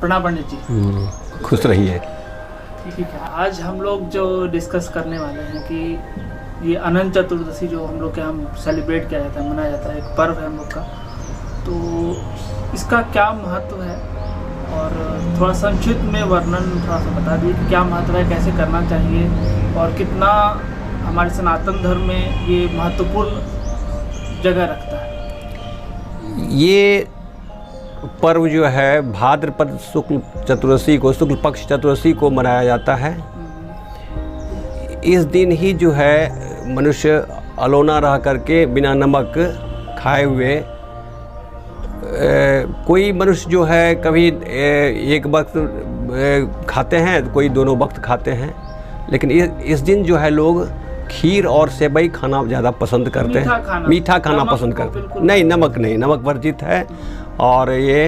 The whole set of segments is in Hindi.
प्रणाम पंडित जी। खुश रहिए। ठीक है, आज हम लोग जो डिस्कस करने वाले हैं कि ये अनंत चतुर्दशी जो हम लोग के यहाँ सेलिब्रेट किया जाता है, मनाया जाता है, एक पर्व है हम लोग का, तो इसका क्या महत्व है और थोड़ा संक्षिप्त में वर्णन थोड़ा सा बता दीजिए कि क्या महत्व है, कैसे करना चाहिए और कितना हमारे सनातन धर्म में ये महत्वपूर्ण जगह रखता है। ये पर्व जो है भाद्रपद शुक्ल चतुर्दशी को, शुक्ल पक्ष चतुर्दशी को मनाया जाता है। इस दिन ही जो है मनुष्य अलोना रह करके बिना नमक खाए हुए, कोई मनुष्य जो है कभी एक वक्त खाते हैं, कोई दोनों वक्त खाते हैं, लेकिन इस दिन जो है लोग खीर और सेवई खाना ज़्यादा पसंद करते हैं, मीठा खाना पसंद करते हैं। नहीं, नमक नहीं, नमक वर्जित है। और ये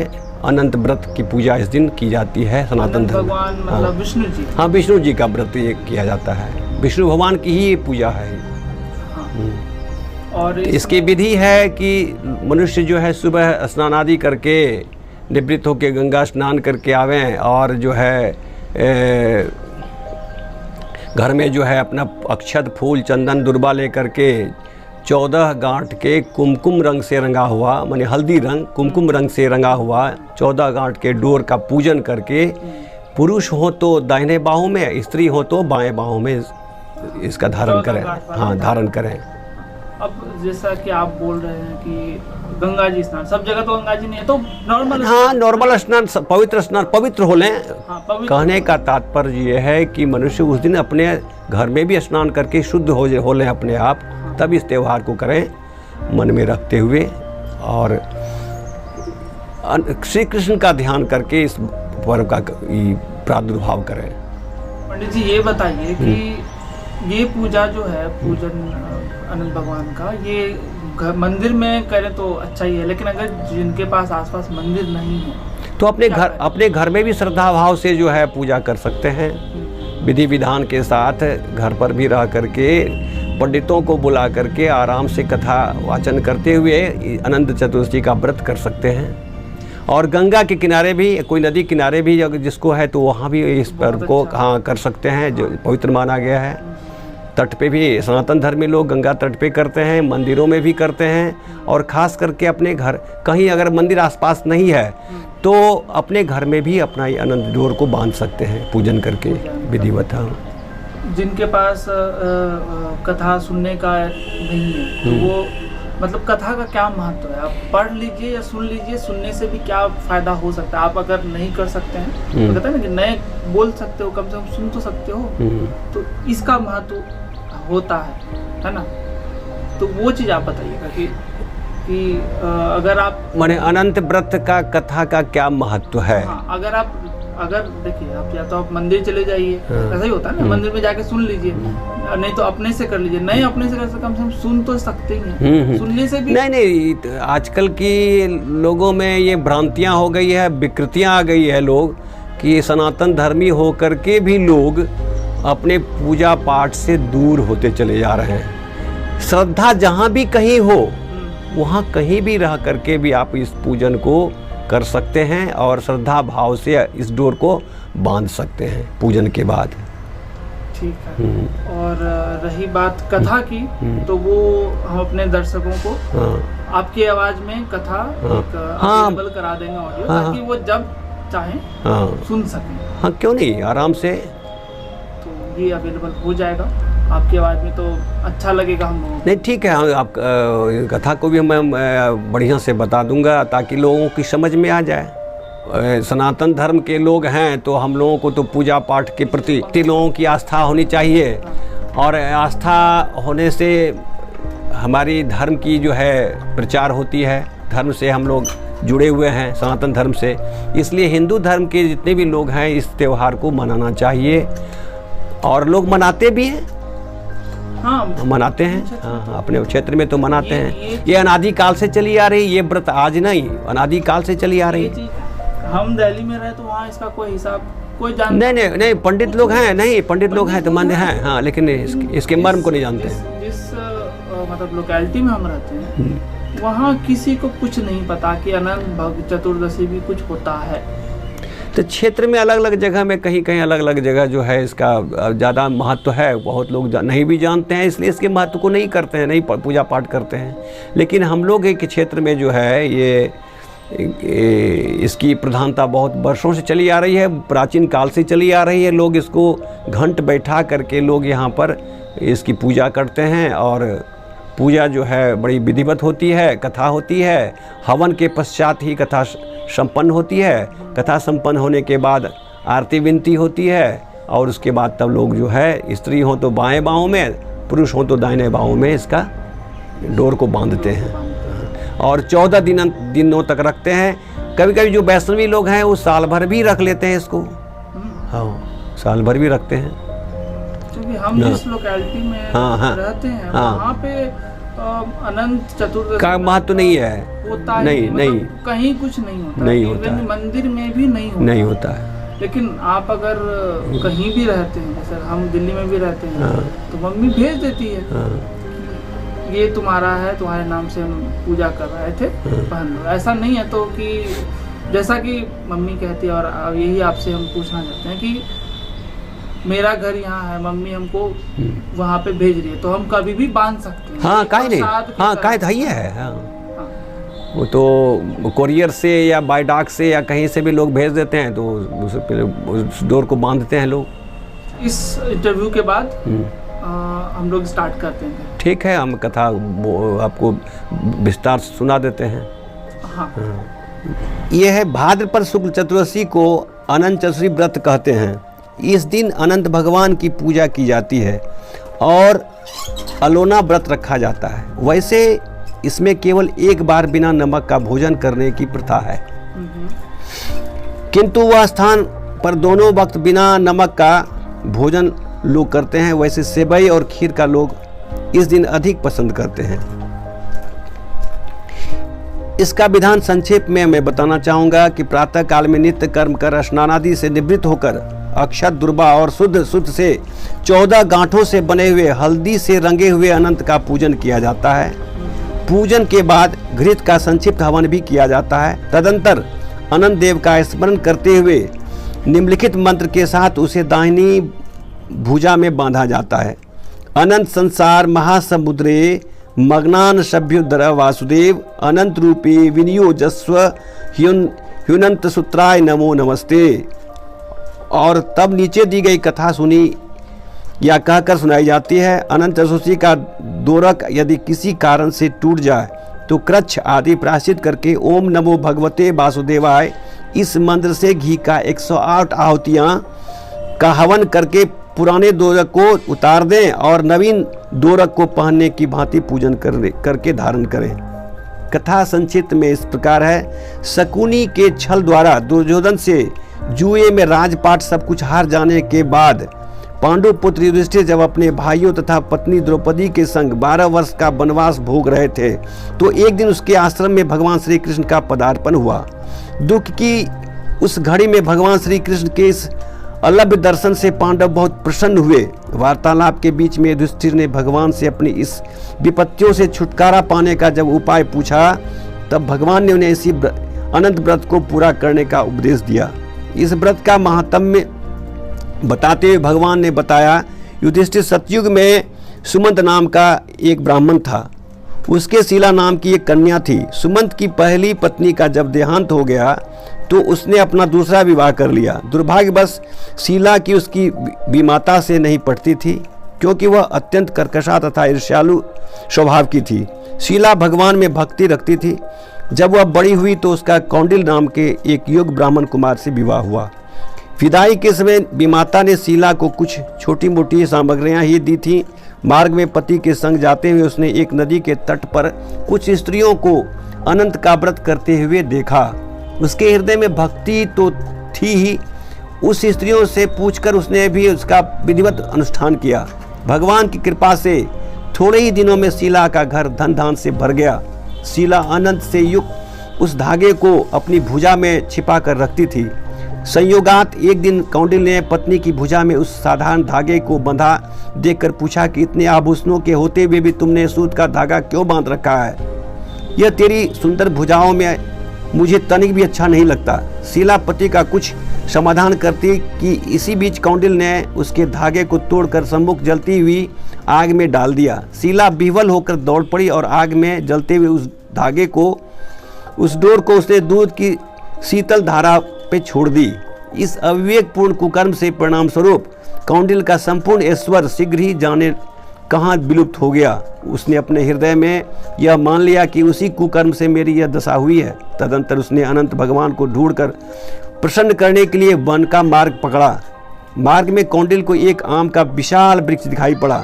अनंत व्रत की पूजा इस दिन की जाती है सनातन धर्म। भगवान मतलब विष्णु जी। हाँ, विष्णु जी का व्रत ये किया जाता है, विष्णु भगवान की ही पूजा है। और इसकी विधि है कि मनुष्य जो है सुबह स्नान आदि करके निवृत्त होकर गंगा स्नान करके आवें और जो है घर में जो है अपना अक्षत फूल चंदन दुर्बा ले करके 14 गांठ के कुमकुम रंग से रंगा हुआ, माने हल्दी रंग कुमकुम रंग से रंगा हुआ 14 गांठ के डोर का पूजन करके, पुरुष हो तो दाहिने बाहों में, स्त्री हो तो बाएं बाहों में इसका धारण करें। हाँ, धारण करें। अब जैसा कि आप बोल रहे हैं कि गंगा जी स्नान, सब जगह तो गंगा जी नहीं है, तो नॉर्मल, हाँ, नॉर्मल स्नान, पवित्र स्नान, पवित्र हो लें। हाँ, कहने का तात्पर्य ये है कि मनुष्य उस दिन अपने घर में भी स्नान करके शुद्ध हो लें अपने आप, तब इस त्यौहार को करें मन में रखते हुए और श्री कृष्ण का ध्यान करके इस पर्व का प्रादुर्भाव करें। पंडित जी ये बताइए कि ये पूजा जो है, पूजन अनंत भगवान का, ये मंदिर में करें तो अच्छा ही है, लेकिन अगर जिनके पास आसपास मंदिर नहीं है तो अपने घर में भी श्रद्धा भाव से जो है पूजा कर सकते हैं। विधि विधान के साथ घर पर भी रह करके पंडितों को बुला करके आराम से कथा वाचन करते हुए अनंत चतुर्दशी का व्रत कर सकते हैं। और गंगा के किनारे भी, कोई नदी किनारे भी अगर जिसको है तो वहाँ भी इस पर्व को हाँ कर सकते हैं, जो पवित्र माना गया है। तट पे भी सनातन धर्मी लोग गंगा तट पे करते हैं, मंदिरों में भी करते हैं, और ख़ास करके अपने घर, कहीं अगर मंदिर आसपास नहीं है तो अपने घर में भी अपना ये अनंत डोर को बांध सकते हैं पूजन करके विधिवत। जिनके पास कथा सुनने का नहीं है तो वो मतलब कथा का क्या महत्व है, आप पढ़ लीजिए या सुन लीजिए, सुनने से भी क्या फ़ायदा हो सकता है। आप अगर नहीं कर सकते हैं तो कहते हैं ना कि नए बोल सकते हो, कम से कम सुन तो सकते हो, तो इसका महत्व होता है ना। तो वो चीज़ आप बताइएगा कि अगर आप माने अनंत व्रत का कथा का क्या महत्व है। हाँ, अगर देखिए, आप या तो आप मंदिर चले जाइए, ऐसा ही होता है ना, मंदिर में जाके सुन लीजिए, नहीं तो अपने से कर लीजिए, नहीं अपने से कर सकते, कम से कम सुन तो सकते ही हैं। सुनने से भी नहीं, आजकल की लोगों में ये भ्रांतियां हो गई है, विकृतियां आ गई है, लोग कि सनातन धर्मी होकर के भी लोग अपने पूजा पाठ से दूर होते चले जा रहे हैं। श्रद्धा जहाँ भी कहीं हो, वहाँ कहीं भी रह करके भी आप इस पूजन को कर सकते हैं और श्रद्धा भाव से इस डोर को बांध सकते हैं पूजन के बाद। ठीक है। और रही बात कथा की, तो वो हम अपने दर्शकों को आपकी आवाज़ में कथा अवेलेबल करा देंगे ऑडियो, ताकि वो जब चाहें सुन सकें। हाँ, क्यों नहीं, आराम से। तो ये अवेलेबल हो जाएगा आपकी आवाज़ में, तो अच्छा लगेगा हम लोगों को। नहीं, ठीक है, आप कथा को भी मैं बढ़िया से बता दूंगा ताकि लोगों की समझ में आ जाए। सनातन धर्म के लोग हैं तो हम लोगों को तो पूजा पाठ के प्रति लोगों की आस्था होनी चाहिए, और आस्था होने से हमारी धर्म की जो है प्रचार होती है, धर्म से हम लोग जुड़े हुए हैं, सनातन धर्म से। इसलिए हिंदू धर्म के जितने भी लोग हैं इस त्यौहार को मनाना चाहिए, और लोग मनाते भी हैं। हाँ, मनाते हैं। हाँ, अपने क्षेत्र में तो मनाते हैं। ये अनादिकाल से चली आ रही, ये व्रत आज नहीं, अनादिकाल से चली आ रही। हम दिल्ली में रहे तो वहाँ इसका कोई हिसाब कोई नहीं, पंडित लोग हैं, नहीं पंडित लोग हैं तो मान्य हैं, हाँ, लेकिन इसके मर्म को नहीं जानते। जिस मतलब लोकेलिटी में हम रहते हैं वहाँ किसी को कुछ नहीं पता कि अनंत चतुर्दशी भी कुछ होता है। तो क्षेत्र में अलग अलग जगह में कहीं कहीं अलग अलग जगह जो है इसका ज़्यादा महत्व है, बहुत लोग नहीं भी जानते हैं, इसलिए इसके महत्व को नहीं करते हैं, नहीं पूजा पाठ करते हैं। लेकिन हम लोग एक क्षेत्र में जो है ये इसकी प्रधानता बहुत वर्षों से चली आ रही है, प्राचीन काल से चली आ रही है। लोग इसको घंट बैठा करके लोग यहाँ पर इसकी पूजा करते हैं और पूजा जो है बड़ी विधिवत होती है, कथा होती है, हवन के पश्चात ही कथा संपन्न होती है। कथा संपन्न होने के बाद आरती विनती होती है और उसके बाद तब लोग जो है स्त्री हो तो बाएं बाहों में, पुरुष हो तो दाहिने बाहों में इसका डोर को बांधते हैं और 14 दिनों तक रखते हैं। कभी कभी जो वैष्णवी लोग हैं वो साल भर भी रख लेते हैं इसको। हाँ, साल भर भी रखते हैं। क्योंकि हम जिस लोकेलिटी में रहते हैं वहाँ पे अनंत चतुर्दशी का महत्व नहीं है, होता नहीं नहीं कहीं कुछ नहीं होता, नहीं होता है, मंदिर में भी नहीं होता है। लेकिन आप अगर कहीं भी रहते हैं, जैसे हम दिल्ली में भी रहते हैं, तो मम्मी भेज देती है ये तुम्हारा है, तुम्हारे नाम से हम पूजा कर रहे थे, पहन लो। ऐसा नहीं है तो कि जैसा कि मम्मी कहती है और यही आपसे हम पूछना चाहते हैं कि मेरा घर यहाँ है, मम्मी हमको वहाँ पे भेज रही है तो हम कभी भी बांध सकते हैं। हाँ, काहे नहीं, हाँ काहे था ये है। हाँ। वो तो कोरियर से या बाय डाक से या कहीं से भी लोग भेज देते हैं तो उस डोर को बांधते हैं लोग। इस इंटरव्यू के बाद हम लोग स्टार्ट करते हैं। ठीक है, हम कथा आपको विस्तार से सुना देते हैं। हाँ। यह है भाद्रपद शुक्ल चतुर्दशी को अनंत चतुर्दशी व्रत कहते हैं। इस दिन अनंत भगवान की पूजा की जाती है और अलोना व्रत रखा जाता है। वैसे इसमें केवल एक बार बिना नमक का भोजन करने की प्रथा है, किंतु वह स्थान पर दोनों वक्त बिना नमक का भोजन लोग करते हैं। वैसे सेवई और खीर का लोग इस दिन अधिक पसंद करते हैं। इसका विधान संक्षेप में मैं बताना चाहूँगा कि प्रातः काल में नित्य कर्म कर स्नान आदि से निवृत्त होकर अक्षत दुर्वा और शुद्ध से 14 गांठों से बने हुए हल्दी से रंगे हुए अनंत का पूजन किया जाता है। पूजन के बाद घृत का संक्षिप्त हवन भी किया जाता है। तदंतर अनंत देव का स्मरण करते हुए निम्नलिखित मंत्र के साथ उसे दाहिनी भुजा में बांधा जाता है। अनंत संसार महासमुद्रे मग्नान सभ्युदर वासुदेव अनंत रूपे विनियोजस्व ह्युनंत सूत्राय नमो नमस्ते। और तब नीचे दी गई कथा सुनी या कहकर सुनाई जाती है। अनंत चतुर्दशी का दोरक यदि किसी कारण से टूट जाए तो कृच्छ आदि प्रायश्चित करके ओम नमो भगवते वासुदेवाय इस मंत्र से घी का 108 आहुतियाँ का हवन करके पुराने दोरक को उतार दें और नवीन दोरक को पहनने की भांति पूजन करके धारण करें। कथा संक्षिप्त में इस प्रकार है। शकुनी के छल द्वारा दुर्योधन से जुए में राजपाट सब कुछ हार जाने के बाद पांडु पुत्र युधिष्ठिर जब अपने भाइयों तथा पत्नी द्रौपदी के संग 12 वर्ष का वनवास भोग रहे थे तो एक दिन उसके आश्रम में भगवान श्री कृष्ण का पदार्पण हुआ। दुख की उस घड़ी में भगवान श्री कृष्ण के इस अलभ्य दर्शन से पांडव बहुत प्रसन्न हुए। वार्तालाप के बीच में युधिष्ठिर ने भगवान से अपनी इस विपत्तियों से छुटकारा पाने का जब उपाय पूछा तब भगवान ने उन्हें इसी अनंत व्रत को पूरा करने का उपदेश दिया। इस व्रत का महात्म्य बताते हुए भगवान ने बताया, युधिष्ठिर सतयुग में सुमंत नाम का एक ब्राह्मण था। उसके शीला नाम की एक कन्या थी। सुमंत की पहली पत्नी का जब देहांत हो गया तो उसने अपना दूसरा विवाह कर लिया। दुर्भाग्यवश शीला की उसकी विमाता से नहीं पटती थी क्योंकि वह अत्यंत कर्कशा तथा ईर्ष्यालु स्वभाव की थी। शीला भगवान में भक्ति रखती थी। जब वह बड़ी हुई तो उसका कौंडिल नाम के एक योग्य ब्राह्मण कुमार से विवाह हुआ। विदाई के समय विमाता ने शीला को कुछ छोटी मोटी सामग्रियां ही दी थी। मार्ग में पति के संग जाते हुए उसने एक नदी के तट पर कुछ स्त्रियों को अनंत का व्रत करते हुए देखा। उसके हृदय में भक्ति तो थी ही, उस स्त्रियों से पूछकर उसने भी उसका विधिवत अनुष्ठान किया। भगवान की कृपा से थोड़े ही दिनों में शीला का घर धन धान से भर गया। शीला अनंत से युक्त उस धागे को अपनी भुजा में छिपा कर रखती थी। संयोगात एक दिन कौंडिल ने पत्नी की भुजा में उस साधारण धागे को बंधा देखकर पूछा कि इतने आभूषणों के होते हुए भी तुमने सूत का धागा क्यों बांध रखा है? यह तेरी सुंदर भुजाओं में मुझे तनिक भी अच्छा नहीं लगता। शीला पति का कुछ समाधान करती कि इसी बीच कौंडिल ने उसके धागे को तोड़कर सम्मुख जलती हुई आग में डाल दिया। शीला विह्वल होकर दौड़ पड़ी और आग में जलते हुए उस धागे को, उस डोर को उसने दूध की शीतल धारा पे छोड़ दी। इस अविवेकपूर्ण कुकर्म से परिणाम स्वरूप कौंडिल का संपूर्ण ऐश्वर्य शीघ्र ही जाने कहाँ विलुप्त हो गया। उसने अपने हृदय में यह मान लिया कि उसी कुकर्म से मेरी यह दशा हुई है। तदंतर उसने अनंत भगवान को ढूंढकर प्रसन्न करने के लिए वन का मार्ग पकड़ा। मार्ग में कौंडिल को एक आम का विशाल वृक्ष दिखाई पड़ा,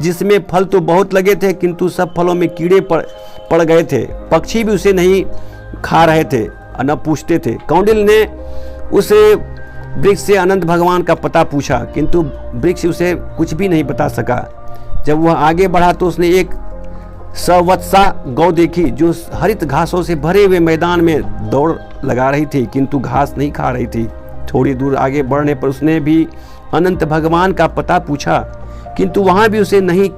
जिसमें फल तो बहुत लगे थे, किंतु सब फलों में कीड़े पड़ गए थे। पक्षी भी उसे नहीं खा रहे थे, न पूछते थे। कौंडिल ने उस वृक्ष से अनंत भगवान का पता पूछा, किंतु वृक्ष उसे कुछ भी नहीं बता सका। जब वह आगे बढ़ा तो उसने एक सवत्सा गौ देखी, जो हरित घासों से भरे हुए मैदान में दौड़ लगा रही थी, किंतु घास नहीं खा रही थी। थोड़ी दूर आगे बढ़ने पर उसने भी अनंत भगवान का पता पूछा, किंतु वहाँ भी उसे नहीं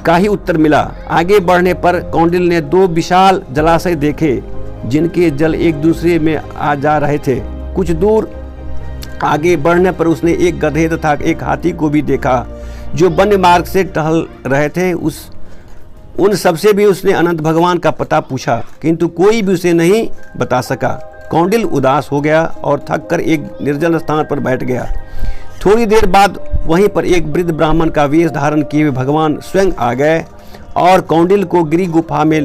का ही उत्तर मिला। आगे बढ़ने पर कौंडिल ने 2 विशाल जलाशय देखे, जिनके जल एक दूसरे में आ जा रहे थे। कुछ दूर आगे बढ़ने पर उसने एक गधे तथा एक हाथी को भी देखा, जो वन मार्ग से टहल रहे थे। उन सबसे भी उसने अनंत भगवान का पता पूछा, किंतु कोई भी उसे नहीं बता सका। कौंडिल उदास हो गया और थक कर एक निर्जल स्थान पर बैठ गया। थोड़ी देर बाद वहीं पर एक वृद्ध ब्राह्मण का वेश धारण किए हुए भगवान स्वयं आ गए और कौंडिल को गिरि गुफा में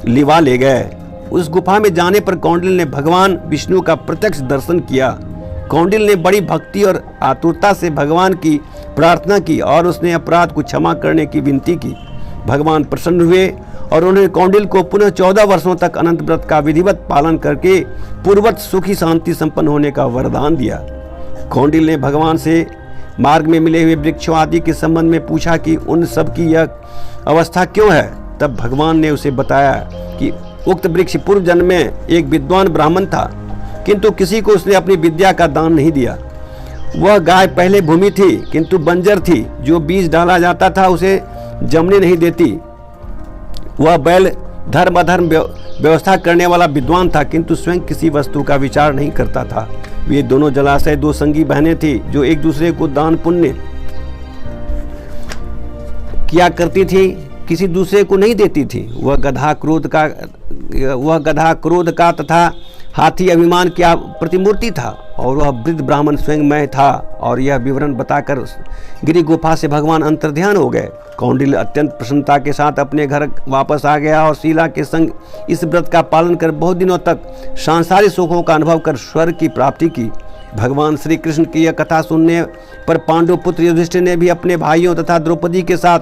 लिवा ले गए। उस गुफा में जाने पर कौंडिल ने भगवान विष्णु का प्रत्यक्ष दर्शन किया। कौंडिल ने बड़ी भक्ति और आतुरता से भगवान की प्रार्थना की और उसने अपराध को क्षमा करने की विनती की। भगवान प्रसन्न हुए और उन्होंने कौंडिल को पुनः 14 वर्षों तक अनंत व्रत का विधिवत पालन करके पूर्ववत सुखी शांति संपन्न होने का वरदान दिया। कौंडिल ने भगवान से मार्ग में मिले हुए वृक्षों आदि के संबंध में पूछा कि उन सब की यह अवस्था क्यों है। तब भगवान ने उसे बताया कि उक्त वृक्ष पूर्व जन्म में एक विद्वान ब्राह्मण था, किंतु किसी को उसने अपनी विद्या का दान नहीं दिया। वह गाय पहले भूमि थी, किंतु बंजर थी। जो बीज डाला जाता था उसे जमने नहीं देती। वह बैल धर्म अधर्म व्यवस्था करने वाला विद्वान था, किंतु स्वयं किसी वस्तु का विचार नहीं करता था। वे दोनों जलाशय 2 संगी बहनें थी, जो एक दूसरे को दान पुण्य किया करती थी, किसी दूसरे को नहीं देती थी। वह गधा क्रोध का तथा हाथी अभिमान की प्रतिमूर्ति था, और वह वृद्ध ब्राह्मण स्वयं मैं था। और यह विवरण बताकर गिरि गुफा से भगवान अंतर्ध्यान हो गए। कौंडिल अत्यंत प्रसन्नता के साथ अपने घर वापस आ गया और शीला के संग इस व्रत का पालन कर बहुत दिनों तक सांसारिक सुखों का अनुभव कर स्वर्ग की प्राप्ति की। भगवान श्री कृष्ण की यह कथा सुनने पर पांडु पुत्र युधिष्ठिर ने भी अपने भाइयों तथा द्रौपदी के साथ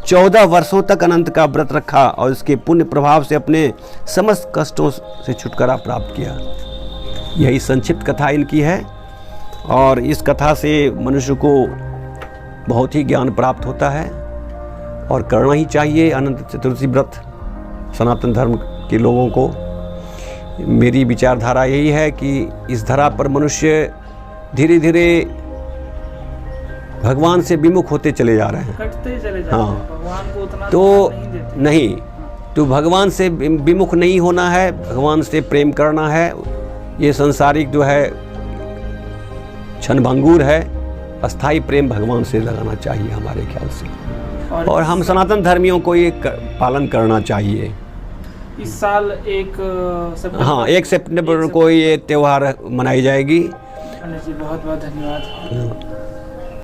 14 वर्षों तक अनंत का व्रत रखा और इसके पुण्य प्रभाव से अपने समस्त कष्टों से छुटकारा प्राप्त किया। यही संक्षिप्त कथा इनकी है, और इस कथा से मनुष्य को बहुत ही ज्ञान प्राप्त होता है और करना ही चाहिए अनंत चतुर्दशी व्रत सनातन धर्म के लोगों को। मेरी विचारधारा यही है कि इस धरा पर मनुष्य धीरे धीरे भगवान से विमुख होते चले जा रहे हैं, कटते चले जाते हैं। भगवान को उतना तो नहीं तो भगवान से विमुख नहीं होना है, भगवान से प्रेम करना है। ये संसारिक जो है क्षणभंगुर है, अस्थाई प्रेम भगवान से लगाना चाहिए हमारे ख्याल से, और हम सनातन धर्मियों को ये पालन करना चाहिए। इस साल 1 सितंबर, हाँ 1 सितंबर को ये त्यौहार मनाई जाएगी। जी बहुत बहुत धन्यवाद।